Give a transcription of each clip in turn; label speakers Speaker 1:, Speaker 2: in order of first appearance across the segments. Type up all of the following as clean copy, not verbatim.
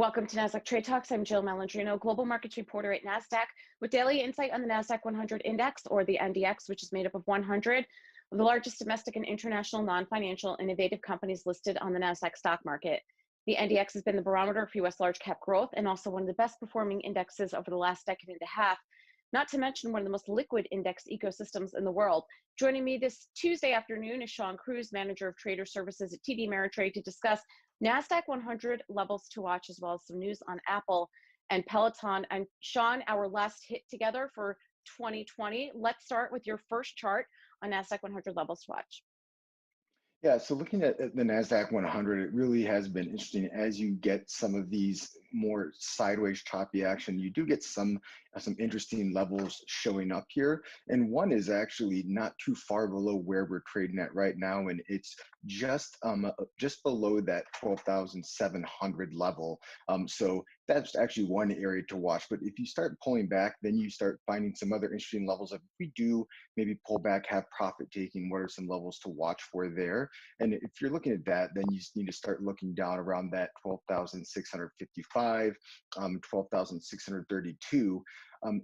Speaker 1: Welcome to Nasdaq Trade Talks. I'm Jill Malandrino, global markets reporter at Nasdaq, with daily insight on the Nasdaq-100 index, or the NDX, which is made up of 100 of the largest domestic and international non-financial innovative companies listed on the Nasdaq stock market. The NDX has been the barometer for U.S. large cap growth and also one of the best performing indexes over the last decade and a half, not to mention one of the most liquid index ecosystems in the world. Joining me this Tuesday afternoon is Shawn, Cruz, manager of trader services at TD Ameritrade, to discuss Nasdaq-100 levels to watch, as well as some news on Apple and Peloton. And Shawn, our last hit together for 2020. Let's start with your first chart on Nasdaq-100 levels to watch.
Speaker 2: Yeah, so looking at the Nasdaq 100, it really has been interesting as you get some of these more sideways choppy action. You do get some interesting levels showing up here, and one is actually not too far below where we're trading at right now, and it's just below that 12,700 level. So that's actually one area to watch. But if you start pulling back, then you start finding some other interesting levels of, if we do maybe pull back, have profit taking, what are some levels to watch for there? And if you're looking at that, then you just need to start looking down around that 12,655, 12,632.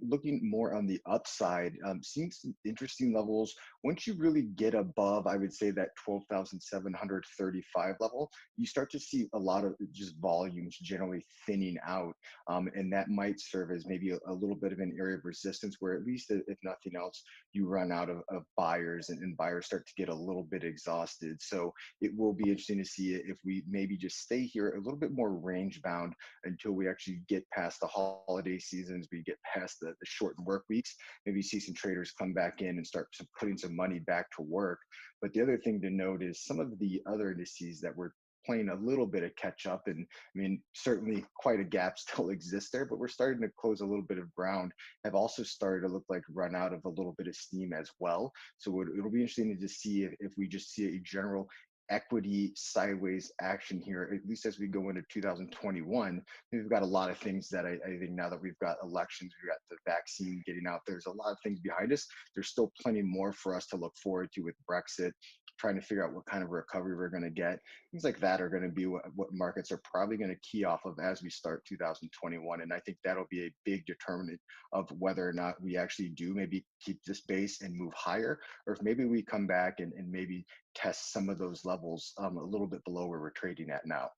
Speaker 2: Looking more on the upside, seeing some interesting levels. Once you really get above, I would say, that 12,735 level, you start to see a lot of just volumes generally thinning out. And that might serve as maybe a little bit of an area of resistance where, at least if nothing else, you run out of buyers, and buyers start to get a little bit exhausted. So it will be interesting to see if we maybe just stay here a little bit more range bound until we actually get past the holiday seasons, we get past the shortened work weeks. Maybe see some traders come back in and start putting some money back to work. But the other thing to note is some of the other indices that were playing a little bit of catch up, and I mean, certainly quite a gap still exists there, but we're starting to close a little bit of ground, have also started to look like run out of a little bit of steam as well. So it'll be interesting to see if we just see a general equity sideways action here, at least as we go into 2021. We've got a lot of things that I think, now that we've got elections, we've got the vaccine getting out, there's a lot of things behind us. There's still plenty more for us to look forward to with Brexit, trying to figure out what kind of recovery we're going to get. Things like that are going to be what markets are probably going to key off of as we start 2021. And I think that'll be a big determinant of whether or not we actually do maybe keep this base and move higher, or if maybe we come back and maybe test some of those levels a little bit below where we're trading at now.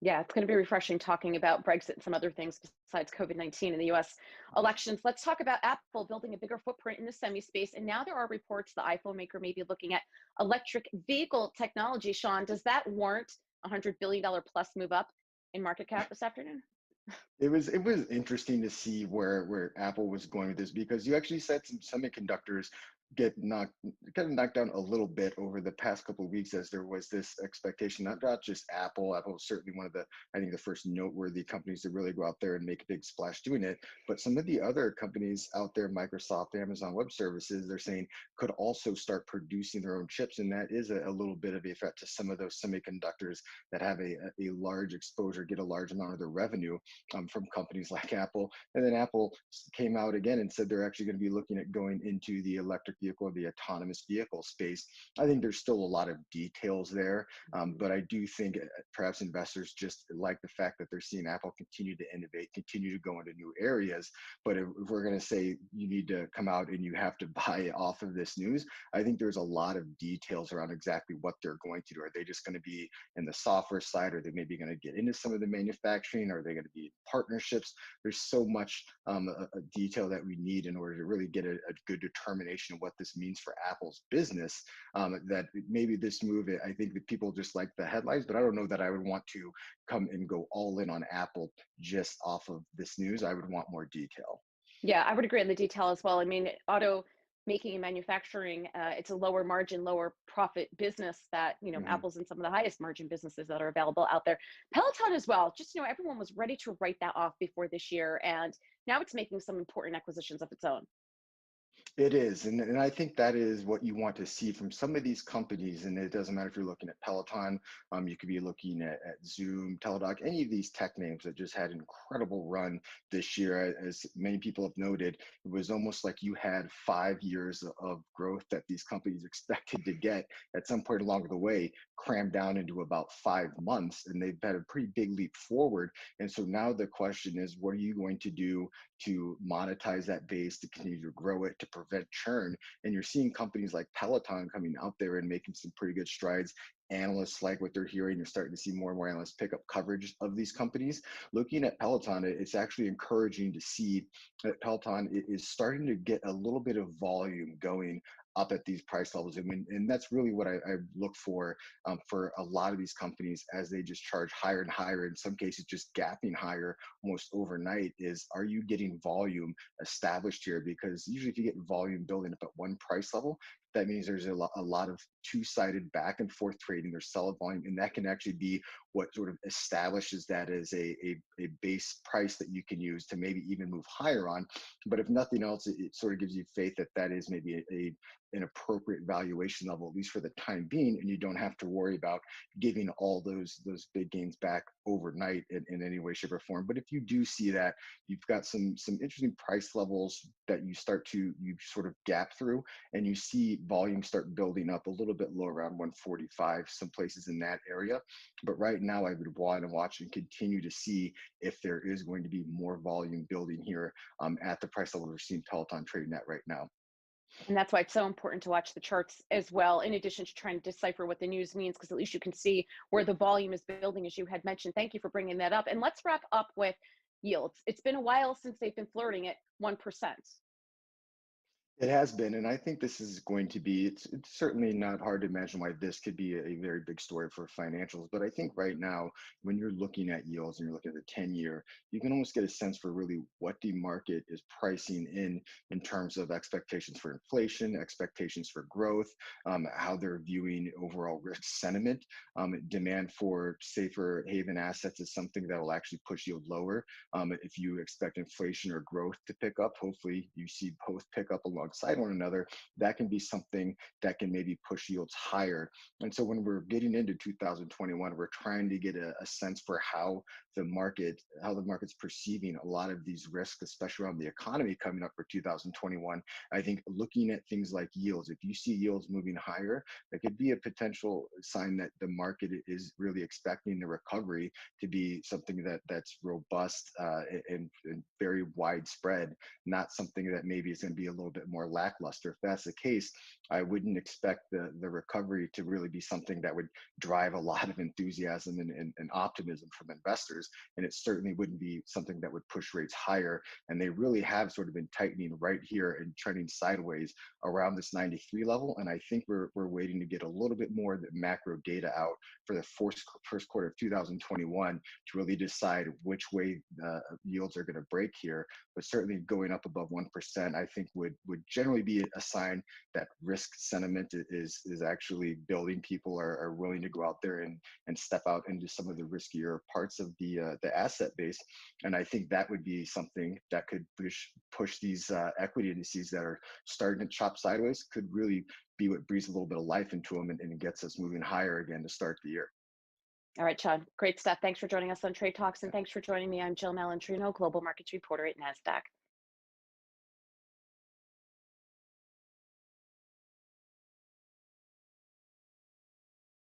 Speaker 1: Yeah, it's going to be refreshing talking about Brexit and some other things besides COVID-19 and the U.S. elections. Let's talk about Apple building a bigger footprint in the semi space. And now there are reports the iPhone maker may be looking at electric vehicle technology. Shawn, does that warrant a $100 billion plus move up in market cap this afternoon?
Speaker 2: It was interesting to see where Apple was going with this, because you actually said some semiconductors get knocked down a little bit over the past couple of weeks, as there was this expectation, not just Apple. Apple was certainly one of the, I think, the first noteworthy companies to really go out there and make a big splash doing it. But some of the other companies out there, Microsoft, Amazon Web Services, they're saying could also start producing their own chips. And that is a little bit of a threat to some of those semiconductors that have a large exposure, get a large amount of their revenue from companies like Apple. And then Apple came out again and said they're actually going to be looking at going into the electric vehicle, the autonomous vehicle space. I think there's still a lot of details there, but I do think perhaps investors just like the fact that they're seeing Apple continue to innovate, continue to go into new areas. But if we're going to say you need to come out and you have to buy off of this news, I think there's a lot of details around exactly what they're going to do. Are they just going to be in the software side? Are they maybe going to get into some of the manufacturing? Are they going to be partnerships? There's so much detail that we need in order to really get a good determination of what this means for Apple's business, that maybe this move, I think that people just like the headlines, but I don't know that I would want to come and go all in on Apple just off of this news. I would want more detail.
Speaker 1: Yeah, I would agree on the detail as well. I mean, auto making and manufacturing, it's a lower margin, lower profit business that, Apple's in some of the highest margin businesses that are available out there. Peloton as well, just, everyone was ready to write that off before this year, and now it's making some important acquisitions of its own.
Speaker 2: It is, and I think that is what you want to see from some of these companies. And it doesn't matter if you're looking at Peloton, you could be looking at Zoom, Teladoc, any of these tech names that just had an incredible run this year. As many people have noted, it was almost like you had 5 years of growth that these companies expected to get at some point along the way, crammed down into about 5 months, and they've had a pretty big leap forward. And so now the question is, what are you going to do to monetize that base, to continue to grow it, to prevent churn? And you're seeing companies like Peloton coming out there and making some pretty good strides. Analysts like what they're hearing. You're starting to see more and more analysts pick up coverage of these companies. Looking at Peloton, it's actually encouraging to see that Peloton is starting to get a little bit of volume going up at these price levels. And that's really what I look for a lot of these companies, as they just charge higher and higher, in some cases just gapping higher almost overnight. Is, are you getting volume established here? Because usually if you get volume building up at one price level, that means there's a lot of two-sided back and forth trading. There's solid volume, and that can actually be what sort of establishes that as a base price that you can use to maybe even move higher on. But if nothing else, it sort of gives you faith that that is maybe an appropriate valuation level, at least for the time being, and you don't have to worry about giving all those big gains back overnight in any way, shape, or form. But if you do see that, you've got some interesting price levels that you sort of gap through, and you see volume start building up a little bit low around 145, some places in that area. But right now, I would want to watch and continue to see if there is going to be more volume building here at the price level we're seeing Peloton trading at right now.
Speaker 1: And that's why it's so important to watch the charts as well, in addition to trying to decipher what the news means, because at least you can see where the volume is building, as you had mentioned. Thank you for bringing that up. And let's wrap up with yields. It's been a while since they've been flirting at 1%.
Speaker 2: It has been, and I think this is going to be, it's certainly not hard to imagine why this could be a very big story for financials. But I think right now, when you're looking at yields and you're looking at the 10-year, you can almost get a sense for really what the market is pricing in terms of expectations for inflation, expectations for growth, how they're viewing overall risk sentiment. Demand for safer haven assets is something that will actually push yield lower. If you expect inflation or growth to pick up, hopefully you see both pick up alongside one another. That can be something that can maybe push yields higher. And so when we're getting into 2021, we're trying to get a sense for how the market's perceiving a lot of these risks, especially around the economy coming up for 2021. I think looking at things like yields, if you see yields moving higher, that could be a potential sign that the market is really expecting the recovery to be something that's robust and very widespread, not something that maybe is going to be a little bit more lackluster. If that's the case, I wouldn't expect the recovery to really be something that would drive a lot of enthusiasm and optimism from investors. And it certainly wouldn't be something that would push rates higher. And they really have sort of been tightening right here and trending sideways around this 93 level. And I think we're waiting to get a little bit more of the macro data out for the first quarter of 2021 to really decide which way yields are going to break here. But certainly going up above 1%, I think would generally be a sign that risk sentiment is actually building. People are willing to go out there and step out into some of the riskier parts of the asset base. And I think that would be something that could push these equity indices that are starting to chop sideways, could really be what breathes a little bit of life into them and gets us moving higher again to start the year.
Speaker 1: All right, Shawn, great stuff. Thanks for joining us on Trade Talks, and thanks for joining me. I'm Jill Malandrino, Global Markets Reporter at Nasdaq.